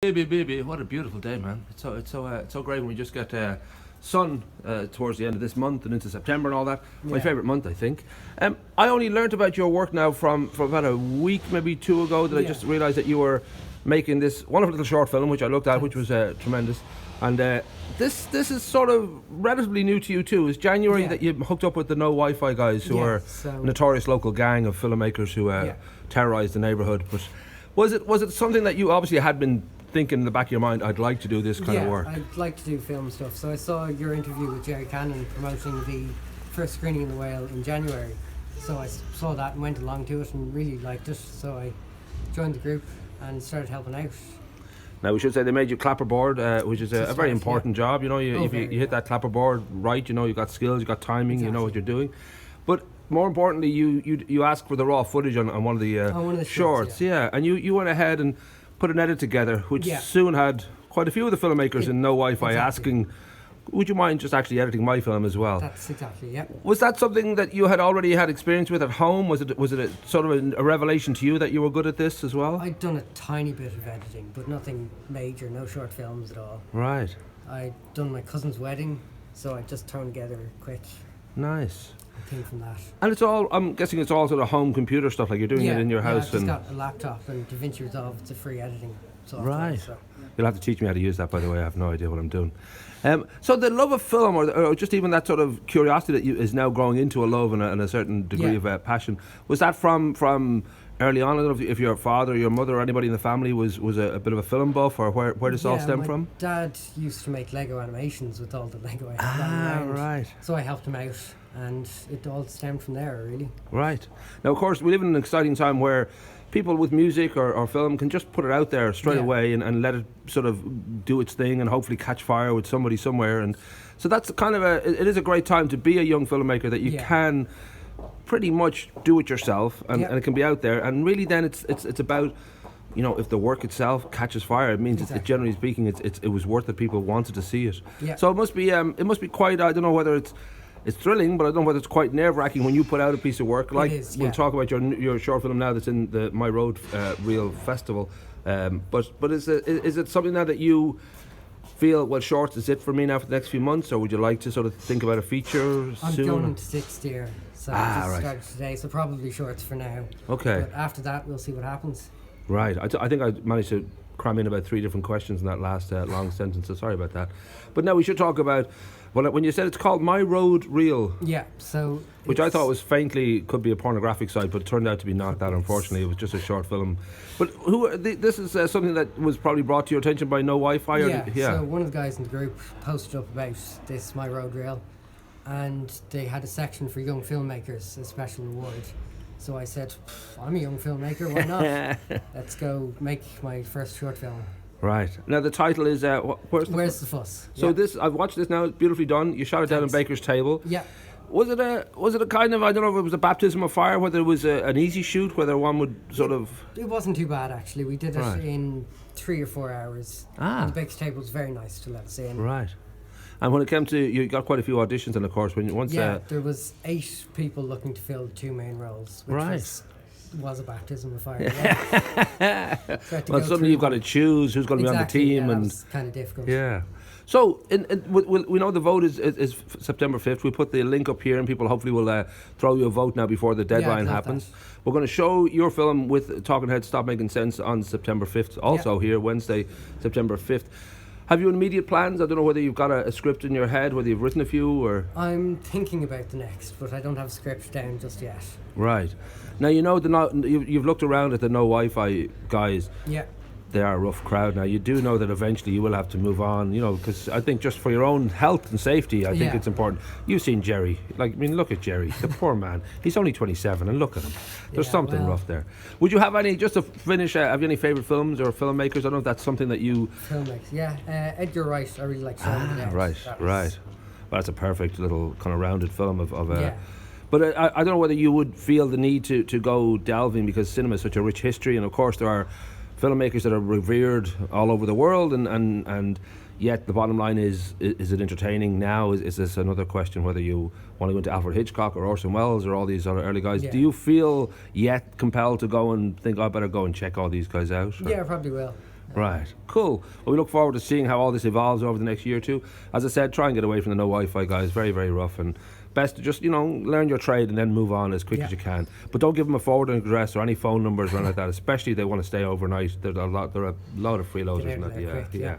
Baby, what a beautiful day, man! It's so great when we just get sun towards the end of this month and into September and all that. Yeah. My favourite month, I think. I only learnt about your work now from about a week, maybe two ago, that I just realised that you were making this wonderful little short film, which I looked at, which was tremendous. And this is sort of relatively new to you too. It's January that you hooked up with the No WiFi guys, who are a notorious local gang of filmmakers who terrorised the neighbourhood. But was it something that you obviously had been thinking in the back of your mind, I'd like to do this kind of work? Yeah, I'd like to do film stuff. So I saw your interview with Ciarán promoting the first screening in the Whale in January. So I saw that and went along to it and really liked it. So I joined the group and started helping out. Now we should say they made you clapperboard, which is a very important job. You know, you hit that clapperboard right, you know, you got skills, you got timing, you know what you're doing. But more importantly, you asked for the raw footage on one of the shorts, and you went ahead and put an edit together, which soon had quite a few of the filmmakers in No WiFi asking, would you mind just actually editing my film as well? That's exactly, yeah. Was that something that you had already had experience with at home? Was it a sort of a revelation to you that you were good at this as well? I'd done a tiny bit of editing, but nothing major, no short films at all. Right. I'd done my cousin's wedding, so I just thrown together a quick thing from that. And it's all, I'm guessing it's all sort of home computer stuff, like you're doing it in your house. I've just got a laptop and DaVinci Resolve. It's a free editing software. Right. So. You'll have to teach me how to use that, by the way. I have no idea what I'm doing. So the love of film, or just even that sort of curiosity that is now growing into a love and a certain degree of passion, was that from early on? I don't know if your father or your mother or anybody in the family was a bit of a film buff, or where does this all stem from? My dad used to make Lego animations with all the Lego around. Right. So I helped him out, and it all stemmed from there, really. Right. Now, of course, we live in an exciting time where people with music or film can just put it out there straight away and let it sort of do its thing and hopefully catch fire with somebody somewhere. And so that's kind of it is a great time to be a young filmmaker, that you can pretty much do it yourself and it can be out there. And really then it's about, you know, if the work itself catches fire, it means it's generally speaking it was worth it. People wanted to see it. So it must be quite, I don't know whether it's thrilling, but I don't know whether it's quite nerve-wracking when you put out a piece of work. Like, it is, we'll talk about your short film now that's in the My Road Reel Festival. But is it something now that you feel, well, shorts is it for me now for the next few months, or would you like to sort of think about a feature I'm soon? going to sixth year, so I just started today, so probably shorts for now. Okay. But after that, we'll see what happens. Right. I think I managed to cram in about 3 different questions in that last long sentence, so sorry about that. But now we should talk about, well, when you said it's called My Road Reel. Yeah, so... Which I thought was faintly, could be a pornographic site, but it turned out to be not that, unfortunately. It was just a short film. But this is something that was probably brought to your attention by No WiFi? So one of the guys in the group posted up about this My Road Reel, and they had a section for young filmmakers, a special reward. So I said, I'm a young filmmaker, why not? Let's go make my first short film. Right. Now the title is Where's the Fuss? So this, I've watched this now, it's beautifully done. You shot it down on Baker's Table. Yeah. Was it a kind of, I don't know if it was a baptism of fire, whether it was an easy shoot, whether one would sort of... It wasn't too bad, actually. We did it in 3 or 4 hours. And the Baker's Table was very nice to let us in. Right. And when it came to, you got quite a few auditions, and of course, there was 8 people looking to fill the 2 main roles, which was a baptism of fire. Well, suddenly you've got to choose who's going to be on the team, that and was kind of difficult. Yeah. So we know the vote is September 5th. We put the link up here, and people hopefully will throw you a vote now before the deadline happens. We're going to show your film with Talking Heads Stop Making Sense on September 5th, also here, Wednesday, September 5th. Have you immediate plans? I don't know whether you've got a script in your head, whether you've written a few, or... I'm thinking about the next, but I don't have a script down just yet. Right. Now, you know, you've looked around at the No WiFi guys. Yeah. They are a rough crowd. Now, you do know that eventually you will have to move on, you know, because I think just for your own health and safety, I think it's important. You've seen Jerry. Like, I mean, look at Jerry, the poor man. He's only 27, and look at him. There's something rough there. Would you have any, just to finish, have you any favourite films or filmmakers? I don't know if that's something that you... Filmmakers, Edgar Wright, I really like Shaun of the Dead. Right. Well, that's a perfect little kind of rounded film of But I don't know whether you would feel the need to go delving, because cinema is such a rich history, and of course there are filmmakers that are revered all over the world, and yet the bottom line is it entertaining now? Is this another question, whether you want to go into Alfred Hitchcock or Orson Welles or all these other early guys? Do you feel yet compelled to go and think, I better go and check all these guys out? Yeah, I probably will. Right, cool. Well, we look forward to seeing how all this evolves over the next year or two. As I said, try and get away from the no Wi-Fi guys. Very, very rough, and best to just, learn your trade and then move on as quick as you can. But don't give them a forwarding address or any phone numbers or anything like that, especially if they want to stay overnight. There are a lot of freeloaders and that. Yeah.